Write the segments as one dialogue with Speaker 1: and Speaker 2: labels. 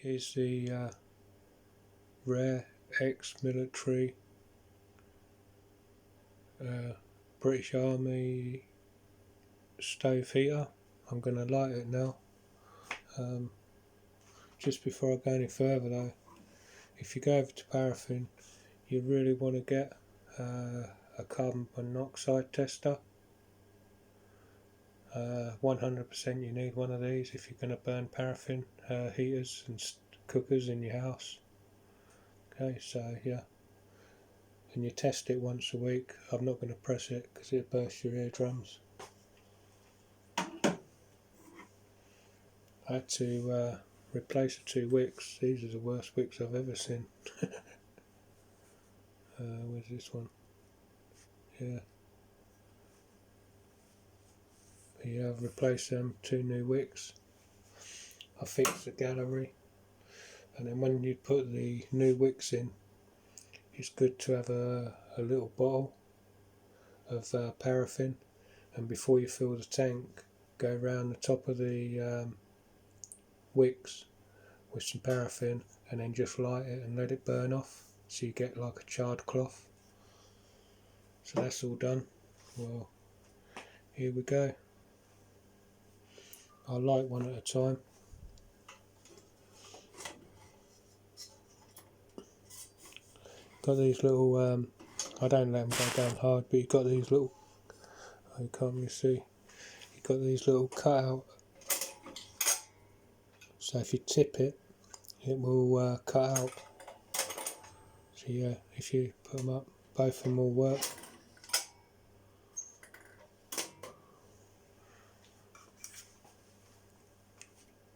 Speaker 1: Here's the rare ex-military British Army stove heater. I'm going to light it now. Just before I go any further though, if you go over to paraffin, you really want to get a carbon monoxide tester. 100% you need one of these if you're going to burn paraffin heaters and cookers in your house. Okay, so yeah, and you test it once a week. I'm not going to press it because it bursts your eardrums. I had to replace the 2 wicks. These are the worst wicks I've ever seen. Where's this one? Yeah, I've replaced them, 2 new wicks. I fixed the gallery, and then when you put the new wicks in, it's good to have a little bottle of paraffin, and before you fill the tank, go around the top of the wicks with some paraffin and then just light it and let it burn off, so you get like a charred cloth. So that's all done. Well, here we go. I'll light one at a time. Got these little I don't let them go down hard, but you've got these little, oh, you can't really see, you've got these little cutout, so if you tip it, it will cut out. So yeah, if you put them up, both of them will work.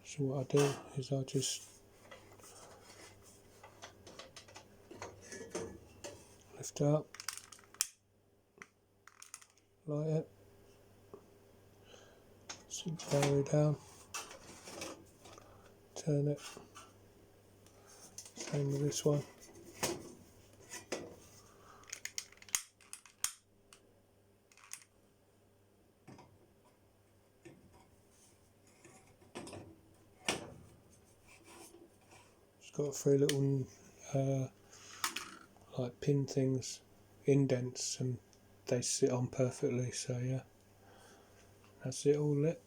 Speaker 1: So what I do is I just lift it up, light it, sit the battery down, turn it, same with this one. It's got 3 little like pin things, indents, and they sit on perfectly, so yeah, that's it all lit.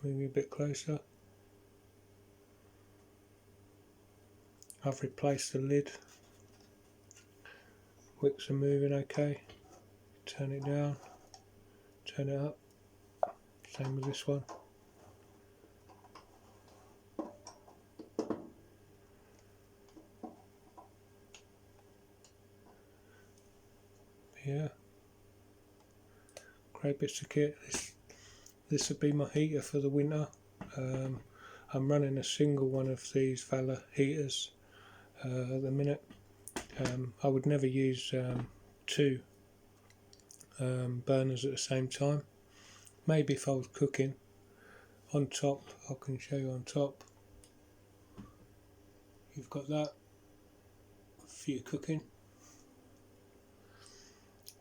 Speaker 1: Maybe a bit closer. I've replaced the lid. Wicks are moving okay. Turn it down, turn it up, same with this one. Yeah, great bits of kit. This would be my heater for the winter. I'm running a single one of these Valor heaters at the minute. I would never use 2 burners at the same time. Maybe if I was cooking. On top, I can show you on top, you've got that for your cooking.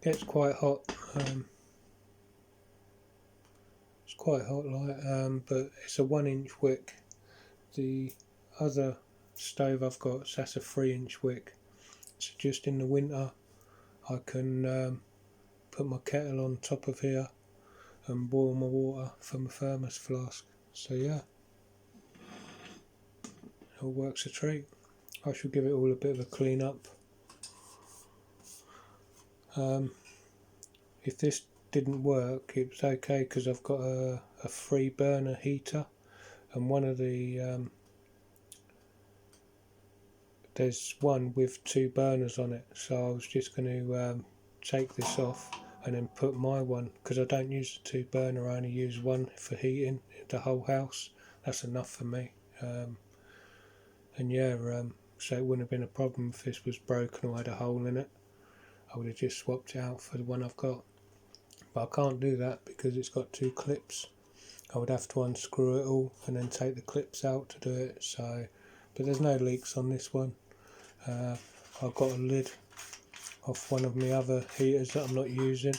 Speaker 1: Gets quite hot. It's quite hot, like, but it's a 1-inch wick. The other stove I've got, that's a 3-inch wick. So just in the winter, I can put my kettle on top of here and boil my water from a thermos flask. So yeah, it all works a treat. I should give it all a bit of a clean up. If this didn't work, it was okay because I've got a 3 burner heater, and one of the there's one with 2 burners on it, so I was just going to take this off and then put my one, because I don't use the 2 burner, I only use one for heating the whole house. That's enough for me. And yeah, so it wouldn't have been a problem if this was broken or had a hole in it. I would have just swapped it out for the one I've got, but I can't do that because it's got 2 clips. I would have to unscrew it all and then take the clips out to do it. So, but there's no leaks on this one. I've got a lid off one of my other heaters that I'm not using,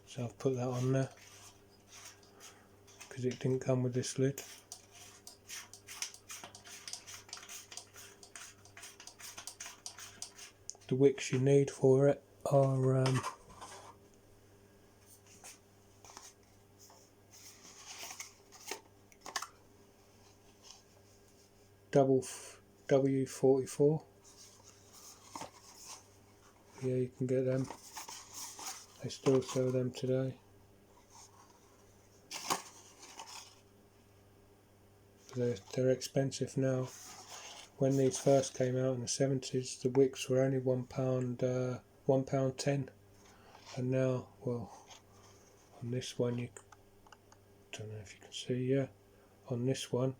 Speaker 1: so I've put that on there because it didn't come with this lid. the wicks you need for it are W44. Yeah, you can get them. They still sell them today. They're expensive now. When these first came out in the 70s, the wicks were only £1.10, and now, well, on this one you don't know if you can see, yeah, on this one,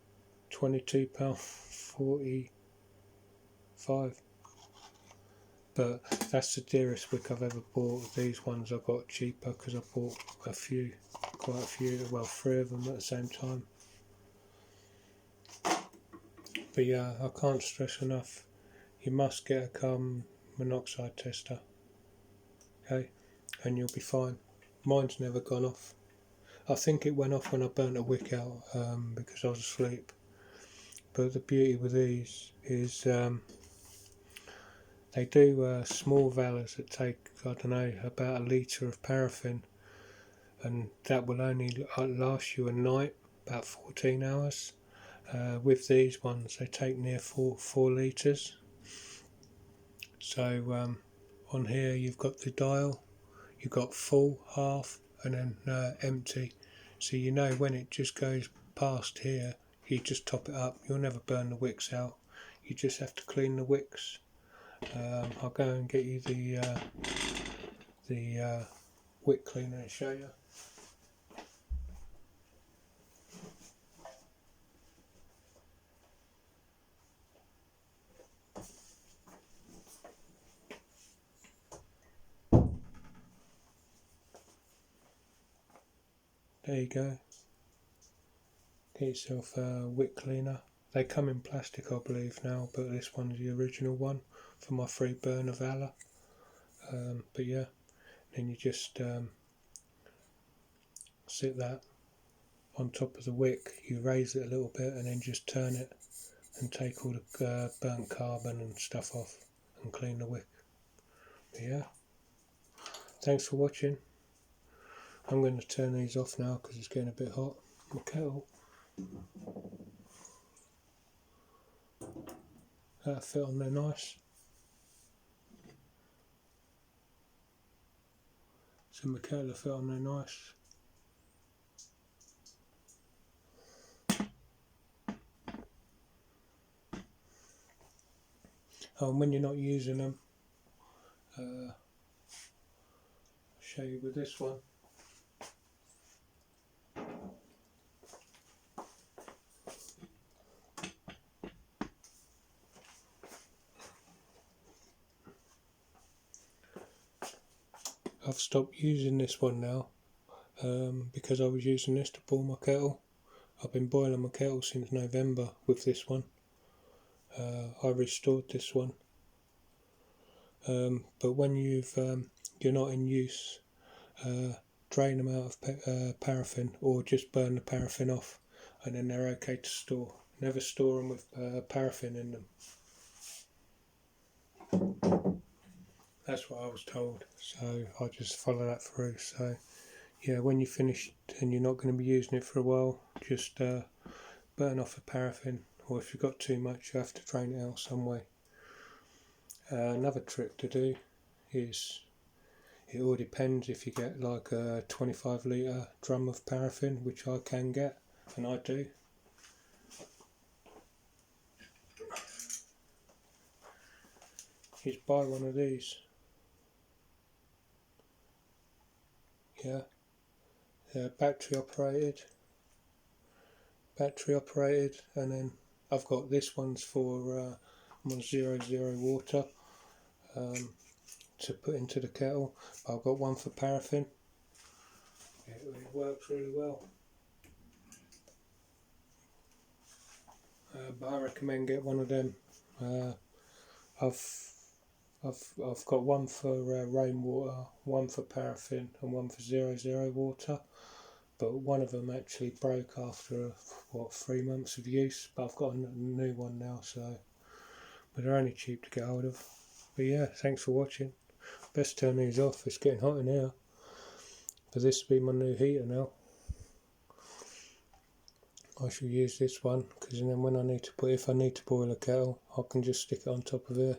Speaker 1: £22.45. But that's the dearest wick I've ever bought. These ones I got cheaper because I bought quite a few, well, 3 of them at the same time. But yeah, I can't stress enough, you must get a carbon monoxide tester, okay, and you'll be fine. Mine's never gone off. I think it went off when I burnt a wick out because I was asleep. But the beauty with these is they do small valors that take, I don't know, about a litre of paraffin, and that will only last you a night, about 14 hours. With these ones, they take near 4 litres. So on here you've got the dial, you've got full, half, and then empty. So you know when it just goes past here, you just top it up. You'll never burn the wicks out. You just have to clean the wicks. I'll go and get you the wick cleaner and show you. There you go. Get yourself a wick cleaner. They come in plastic, I believe now, but this one's the original one for my 3 burner Valor. But yeah, then you just sit that on top of the wick. You raise it a little bit and then just turn it and take all the burnt carbon and stuff off and clean the wick. But yeah, thanks for watching. I'm going to turn these off now because it's getting a bit hot. My kettle. That'll fit on there nice. So my kettle will fit on there nice. Oh, and when you're not using them, I'll show you with this one. I've stopped using this one now because I was using this to boil my kettle. I've been boiling my kettle since November with this one. I restored this one. But when you're not in use, drain them out of paraffin or just burn the paraffin off, and then they're okay to store. Never store them with paraffin in them. That's what I was told, so I just follow that through. So yeah, when you finish and you're not going to be using it for a while, just burn off the paraffin, or if you've got too much you have to drain it out some way. Another trick to do is, it all depends if you get like a 25 litre drum of paraffin, which I can get, and I do. Is buy one of these. Yeah, they're battery operated, and then I've got this one's for my 0 water to put into the kettle. I've got one for paraffin. It works really well. But I recommend get one of them. I've got one for rainwater, one for paraffin, and one for 0 water. But one of them actually broke after 3 months of use. But I've got a new one now, so. But they're only cheap to get hold of. But yeah, thanks for watching. Best turn these off, it's getting hot in here. But this will be my new heater now. I shall use this one, because then when if I need to boil a kettle, I can just stick it on top of here.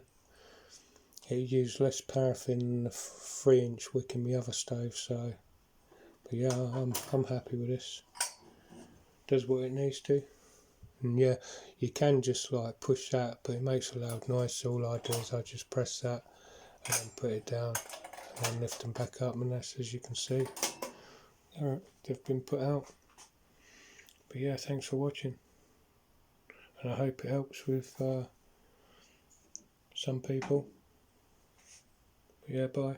Speaker 1: It used less paraffin than the 3-inch wick in my other stove, so. But yeah, I'm happy with this. Does what it needs to. And yeah, you can just like push that, but it makes a loud noise, so all I do is I just press that and then put it down and then lift them back up, and that's, as you can see, they've been put out. But yeah, thanks for watching, and I hope it helps with some people. But yeah, bye.